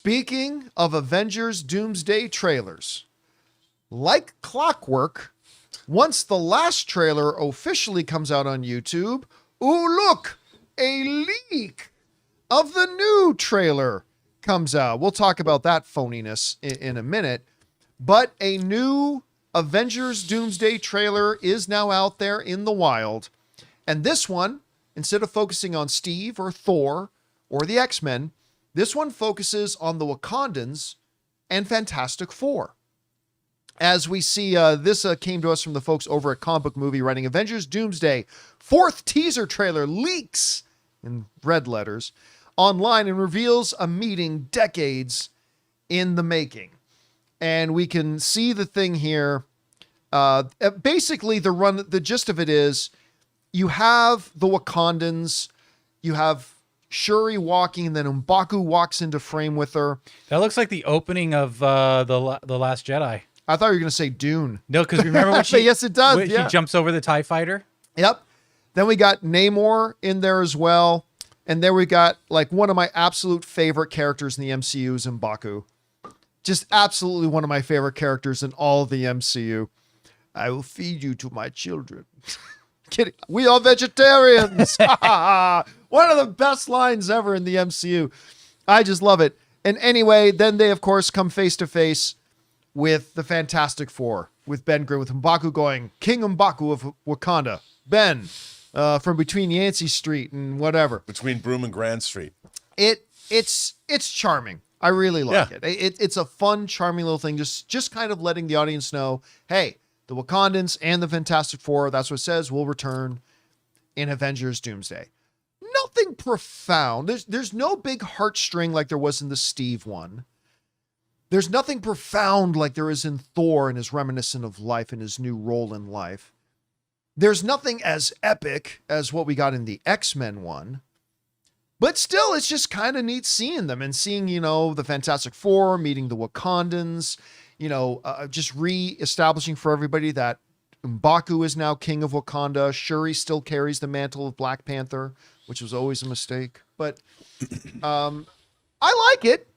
Speaking of Avengers Doomsday trailers, like clockwork, once the last trailer officially comes out on YouTube, ooh, look, a leak of the new trailer comes out. We'll talk about that phoniness in a minute, but a new Avengers Doomsday trailer is now out there in the wild. And this one, instead of focusing on Steve or Thor or the X-Men, this one focuses on the Wakandans and Fantastic Four. As we see, this came to us from the folks over at Comic Book Movie writing Avengers Doomsday. Fourth teaser trailer leaks in red letters online and reveals a meeting decades in the making. And we can see the thing here. Basically, the gist of it is you have the Wakandans, you have Shuri walking, and then M'Baku walks into frame with her. That looks like the opening of the Last Jedi. I thought you were going to say Dune. No, because remember when she... yes, it does. When she jumps over the TIE fighter? Yep. Then we got Namor in there as well. And then we got like one of my absolute favorite characters in the MCU is M'Baku. Just absolutely one of my favorite characters in all of the MCU. I will feed you to my children. Kidding. We are vegetarians. One of the best lines ever in the MCU. I just love it. And anyway, then they, of course, come face to face with the Fantastic Four, with Ben Grimm, with M'Baku going, King M'Baku of Wakanda. Ben, from between Yancey Street and whatever. Between Broome and Grand Street. It's charming. I really like it. It's a fun, charming little thing. Just kind of letting the audience know, hey, the Wakandans and the Fantastic Four, that's what it says, will return in Avengers Doomsday. Nothing profound. There's no big heartstring like there was in the Steve one. There's nothing profound like there is in Thor and his reminiscent of life and his new role in life. There's nothing as epic as what we got in the X-Men one. But still, it's just kind of neat seeing them and seeing, the Fantastic Four, meeting the Wakandans, just re-establishing for everybody that M'Baku is now king of Wakanda. Shuri still carries the mantle of Black Panther, which was always a mistake. But I like it.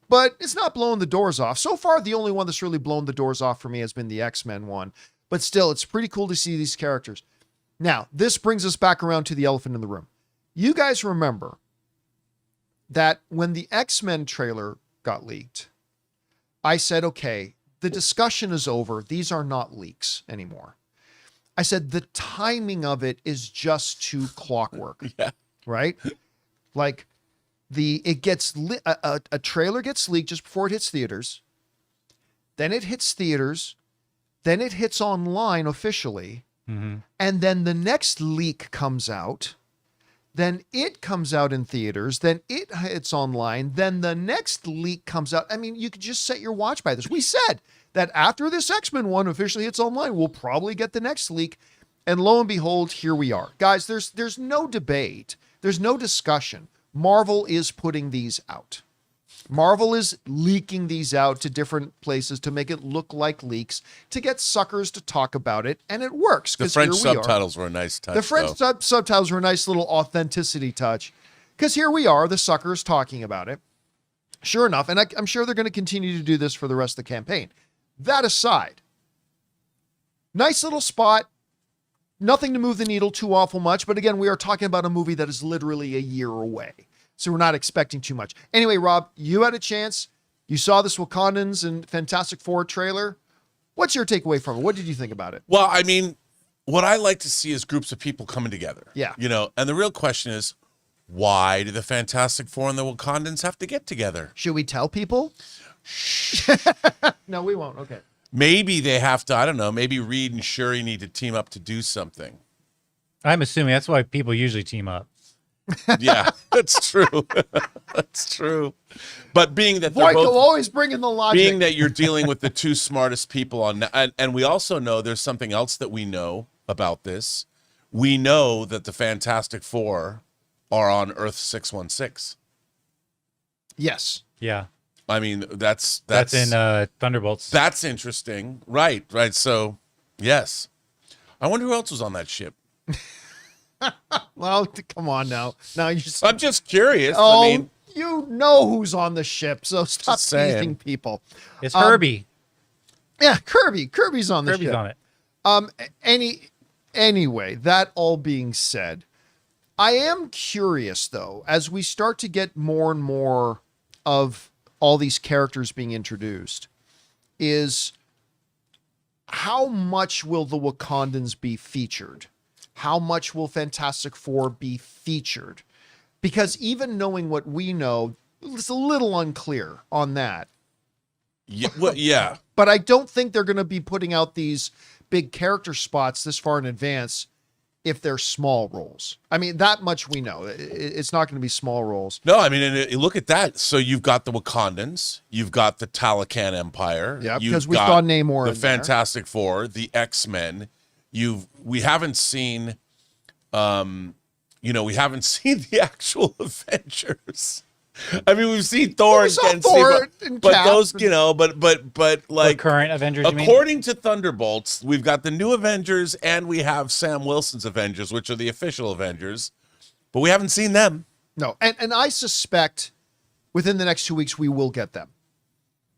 But it's not blowing the doors off. So far, the only one that's really blown the doors off for me has been the X-Men one. But still, it's pretty cool to see these characters. Now, this brings us back around to the elephant in the room. You guys remember that when the X-Men trailer got leaked, I said, okay, the discussion is over. These are not leaks anymore. I said, the timing of it is just too clockwork. Yeah. Right? Like a trailer gets leaked just before it hits theaters. Then it hits theaters. Then it hits online officially. Mm-hmm. And then the next leak comes out. Then it comes out in theaters. Then it hits online. Then the next leak comes out. I mean, you could just set your watch by this. We said that after this X-Men one officially hits online, we'll probably get the next leak. And lo and behold, here we are. Guys, there's no debate. There's no discussion. Marvel is putting these out. Marvel is leaking these out to different places to make it look like leaks, to get suckers to talk about it, and it works. The French subtitles were a nice touch. The French subtitles were a nice little authenticity touch, because here we are, the suckers talking about it. Sure enough, and I'm sure they're going to continue to do this for the rest of the campaign. That aside, nice little spot, nothing to move the needle too awful much, but again, we are talking about a movie that is literally a year away. So we're not expecting too much. Anyway, Rob, you had a chance. You saw this Wakandans and Fantastic Four trailer. What's your takeaway from it? What did you think about it? Well, I mean, what I like to see is groups of people coming together. Yeah. And the real question is, why do the Fantastic Four and the Wakandans have to get together? Should we tell people? No, we won't. Okay. Maybe they have to, I don't know, maybe Reed and Shuri need to team up to do something. I'm assuming that's why people usually team up. Yeah, that's true. That's true. But being that they're Michael both, always bringing the logic. being that you're dealing with the two smartest people on, and we also know there's something else that we know about this. We know that the Fantastic Four are on Earth 616. Yes. Yeah. I mean, that's in Thunderbolts. That's interesting. Right. So, yes. I wonder who else was on that ship. Well, come on now. Now you I'm just curious. Oh, I mean, You know who's on the ship, so stop Just saying. teasing people. It's Herbie. Yeah, Kirby. Kirby's on the Kirby's ship. on it. Anyway, that all being said, I am curious though, as we start to get more and more of all these characters being introduced, is how much will the Wakandans be featured? How much will Fantastic Four be featured? Because even knowing what we know, it's a little unclear on that. Yeah, well, yeah. But I don't think they're going to be putting out these big character spots this far in advance if they're small roles. I mean, that much we know. It's not going to be small roles. No, I mean, and look at that. So you've got the Wakandans, you've got the Talocan Empire, Yeah, you've because we got saw Namor the in there. Fantastic Four, the X-Men. We haven't seen, we haven't seen the actual Avengers. I mean, we've seen Thor We saw and Thor Steve, and but Cap. those, but like Current Avengers, you mean? according to Thunderbolts, we've got the new Avengers and we have Sam Wilson's Avengers, which are the official Avengers, but we haven't seen them. No, and I suspect within the next 2 weeks we will get them.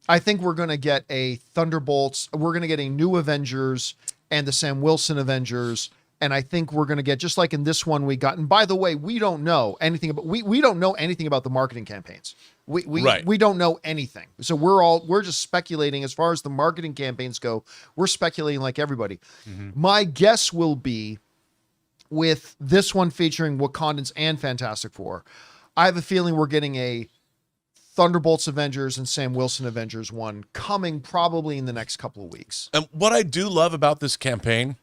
I think we're going to get a Thunderbolts. We're going to get a new Avengers and the Sam Wilson Avengers. And I think we're going to get, just like in this one we got. And by the way, we don't know anything about, we don't know anything about the marketing campaigns. We don't know anything. So we're just speculating as far as the marketing campaigns go. We're speculating like everybody. Mm-hmm. My guess will be with this one featuring Wakandans and Fantastic Four, I have a feeling we're getting a Thunderbolts Avengers and Sam Wilson Avengers one coming probably in the next couple of weeks. And what I do love about this campaign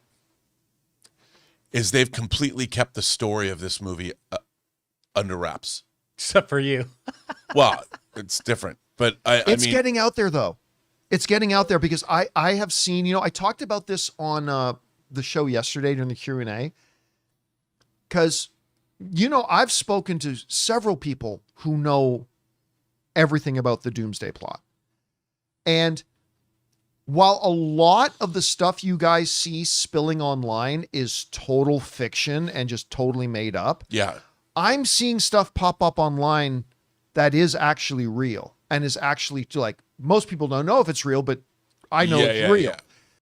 is they've completely kept the story of this movie under wraps. Except for you. Well, it's different, but It's getting out there though. It's getting out there because I have seen, I talked about this on the show yesterday during the Q&A, because, I've spoken to several people who know everything about the Doomsday plot. And while a lot of the stuff you guys see spilling online is total fiction and just totally made up, yeah, I'm seeing stuff pop up online that is actually real and is actually, like, most people don't know if it's real, but I know it's real. Yeah.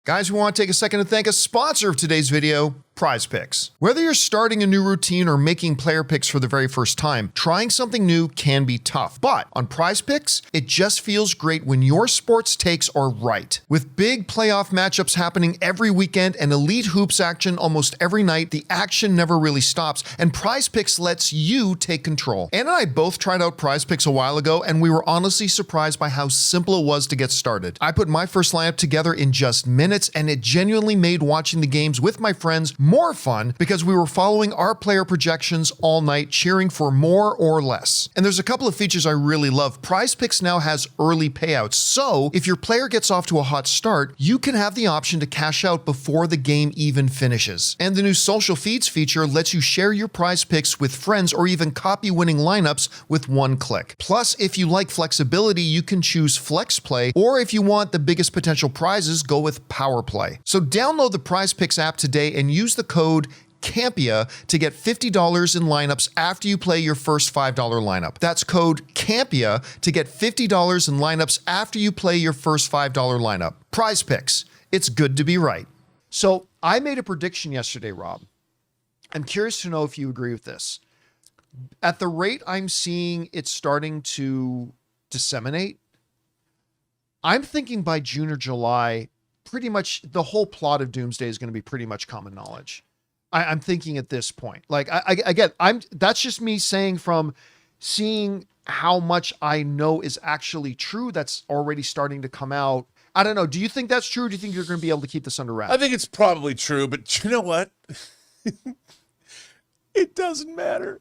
Guys, we want to take a second to thank a sponsor of today's video, PrizePicks. Whether you're starting a new routine or making player picks for the very first time, trying something new can be tough. But on PrizePicks, it just feels great when your sports takes are right. With big playoff matchups happening every weekend and elite hoops action almost every night, the action never really stops, and PrizePicks lets you take control. Ann and I both tried out PrizePicks a while ago, and we were honestly surprised by how simple it was to get started. I put my first lineup together in just minutes, and it genuinely made watching the games with my friends more fun because we were following our player projections all night, cheering for more or less. And there's a couple of features I really love. PrizePicks now has early payouts, so if your player gets off to a hot start, you can have the option to cash out before the game even finishes. And the new social feeds feature lets you share your prize picks with friends or even copy winning lineups with one click. Plus, if you like flexibility, you can choose Flex Play, or if you want the biggest potential prizes, go with Power Play. So download the PrizePicks app today and use the code Campea to get $50 in lineups after you play your first $5 lineup. That's code Campea to get $50 in lineups after you play your first $5 lineup. PrizePicks. It's good to be right. So I made a prediction yesterday, Rob. I'm curious to know if you agree with this. At the rate I'm seeing it starting to disseminate, I'm thinking by June or July, pretty much the whole plot of Doomsday is going to be pretty much common knowledge. I'm thinking at this point, like that's just me saying from seeing how much I know is actually true. That's already starting to come out. I don't know. Do you think that's true? Or do you think you're going to be able to keep this under wraps? I think it's probably true, but you know what? It doesn't matter.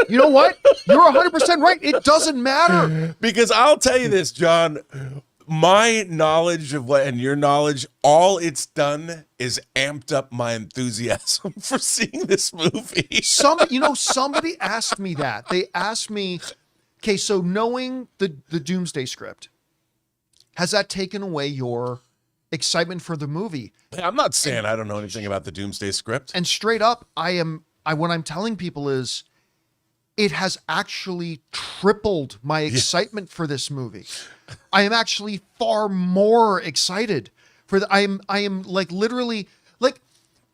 You know what? You're 100% right. It doesn't matter. Because I'll tell you this, John, my knowledge of what and your knowledge, all it's done is amped up my enthusiasm for seeing this movie. Somebody asked me that. They asked me, okay, so knowing the Doomsday script, has that taken away your excitement for the movie? I'm not saying I don't know anything about the Doomsday script. And straight up, what I'm telling people is, it has actually tripled my excitement for this movie. I am actually far more excited for I am like literally like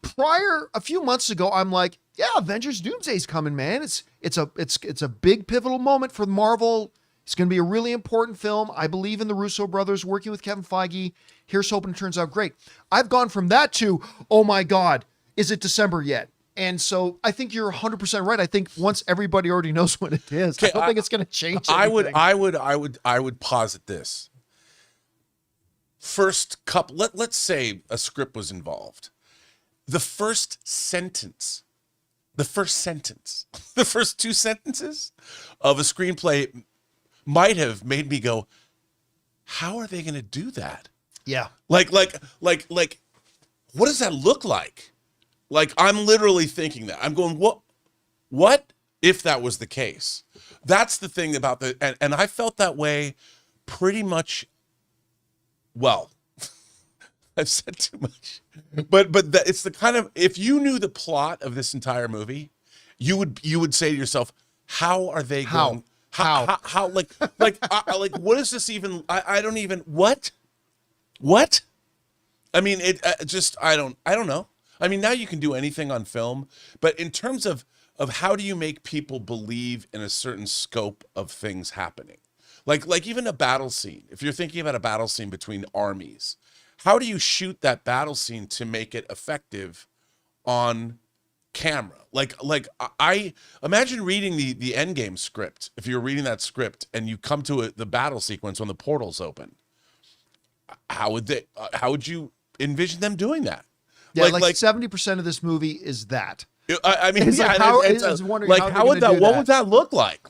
prior a few months ago, I'm like, yeah, Avengers Doomsday's coming, man. It's a big pivotal moment for Marvel. It's going to be a really important film. I believe in the Russo brothers working with Kevin Feige. Here's hoping it turns out great. I've gone from that to, oh my God, is it December yet? And so I think you're 100% right. I think once everybody already knows what it is, I don't think it's going to change anything. I would posit this. First couple, let's say a script was involved. The first sentence, the first two sentences of a screenplay might have made me go, how are they going to do that? Yeah. Like, what does that look like? Like, I'm literally thinking that. I'm going, what if that was the case? That's the thing about and I felt that way pretty much, well, I've said too much. But it's the kind of, if you knew the plot of this entire movie, you would say to yourself, how are they going? How like what is this even? I don't even, what? I mean, it just, I don't know. I mean, now you can do anything on film, but in terms of how do you make people believe in a certain scope of things happening? Like even a battle scene. If you're thinking about a battle scene between armies, how do you shoot that battle scene to make it effective on camera? Like I imagine reading the Endgame script. If you're reading that script and you come to the battle sequence when the portal's open, how would you envision them doing that? Yeah, like 70% of this movie is that. I mean, it's yeah, like how, it's how would that? What would that look like?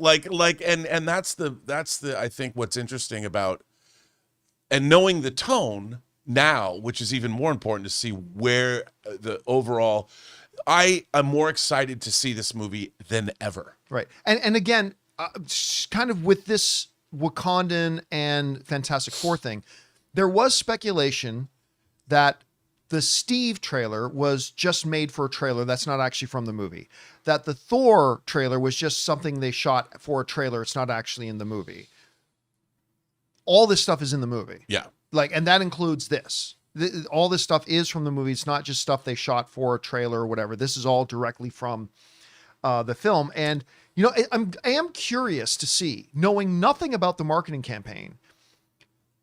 And that's the I think what's interesting about, and knowing the tone now, which is even more important to see where the overall. I am more excited to see this movie than ever. Right, and again, kind of with this Wakandan and Fantastic Four thing, there was speculation that the Steve trailer was just made for a trailer that's not actually from the movie. That the Thor trailer was just something they shot for a trailer. It's not actually in the movie. All this stuff is in the movie. Yeah. And that includes this. All this stuff is from the movie. It's not just stuff they shot for a trailer or whatever. This is all directly from the film. And, I am curious to see, knowing nothing about the marketing campaign,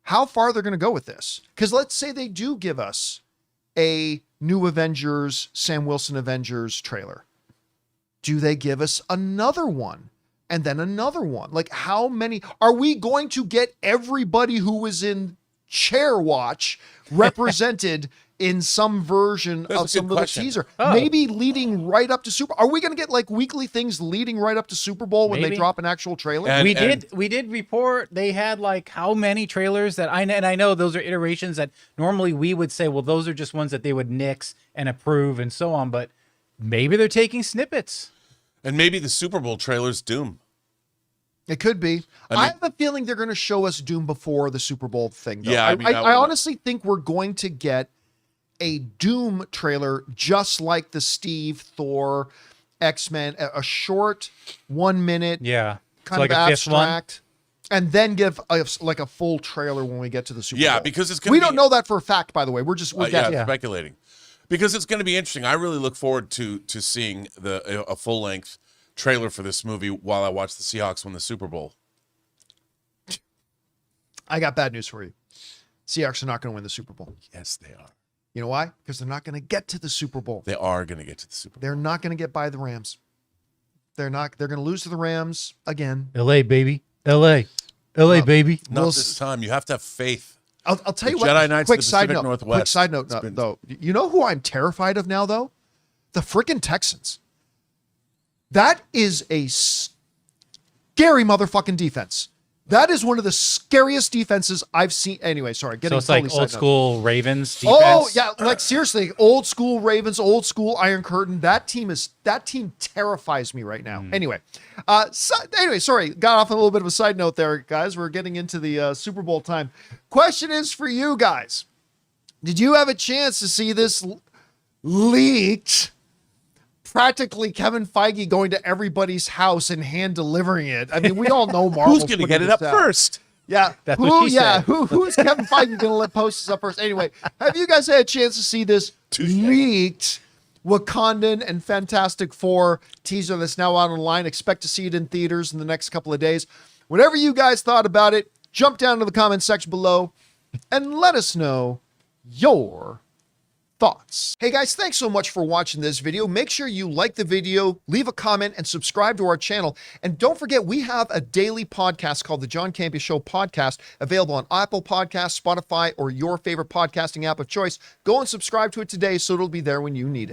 how far they're going to go with this. Because let's say they do give us a new Avengers, Sam Wilson Avengers trailer. Do they give us another one and then another one? Like, how many are we going to get? Everybody who was in Chair Watch represented in some version of some little teaser, maybe leading right up to Are we going to get like weekly things leading right up to Super Bowl when they drop an actual trailer? We did report they had like how many trailers that I know those are iterations that normally we would say, well, those are just ones that they would nix and approve and so on. But maybe they're taking snippets. And maybe the Super Bowl trailer's Doom. It could be. I have a feeling they're going to show us Doom before the Super Bowl thing, though. Yeah, I honestly think we're going to get a Doom trailer just like the Steve, Thor, X-Men, a short 1 minute, kind of abstract, and then give a full trailer when we get to the Super Bowl. Yeah, because it's we don't know that for a fact, by the way. We're speculating. Because it's going to be interesting. I really look forward to seeing a full length trailer for this movie while I watch the Seahawks win the Super Bowl. I got bad news for you. Seahawks are not going to win the Super Bowl. Yes, they are. You know why? Because they're not going to get to the Super Bowl. They are going to get to the Super Bowl. They're not going to get by the Rams. They're going to lose to the Rams again. LA, baby. LA, baby. Not this time. You have to have faith. I'll tell you what. Jedi Knights of the Pacific Northwest. Quick side note, though. You know who I'm terrified of now, though? The freaking Texans. That is a scary motherfucking defense. That is one of the scariest defenses I've seen. Anyway, sorry. So it's like old school Ravens defense? Oh, yeah. Like, seriously, old school Ravens, old school Iron Curtain. That team terrifies me right now. Anyway, sorry. Got off on a little bit of a side note there, guys. We're getting into the Super Bowl time. Question is for you guys. Did you have a chance to see this leaked practically Kevin Feige going to everybody's house and hand delivering it. I mean, we all know Marvel's Who's going to putting get it this up out. first? Yeah, That's what she said. Who's Kevin Feige going to post this up first? Anyway, have you guys had a chance to see this leaked Wakandan and Fantastic Four teaser that's now out online? Expect to see it in theaters in the next couple of days. Whatever you guys thought about it, jump down to the comment section below and let us know your thoughts. Hey guys, thanks so much for watching this video. Make sure you like the video, leave a comment, and subscribe to our channel. And don't forget, we have a daily podcast called the John Campea Show podcast, available on Apple Podcasts, Spotify, or your favorite podcasting app of choice. Go and subscribe to it today so it'll be there when you need it.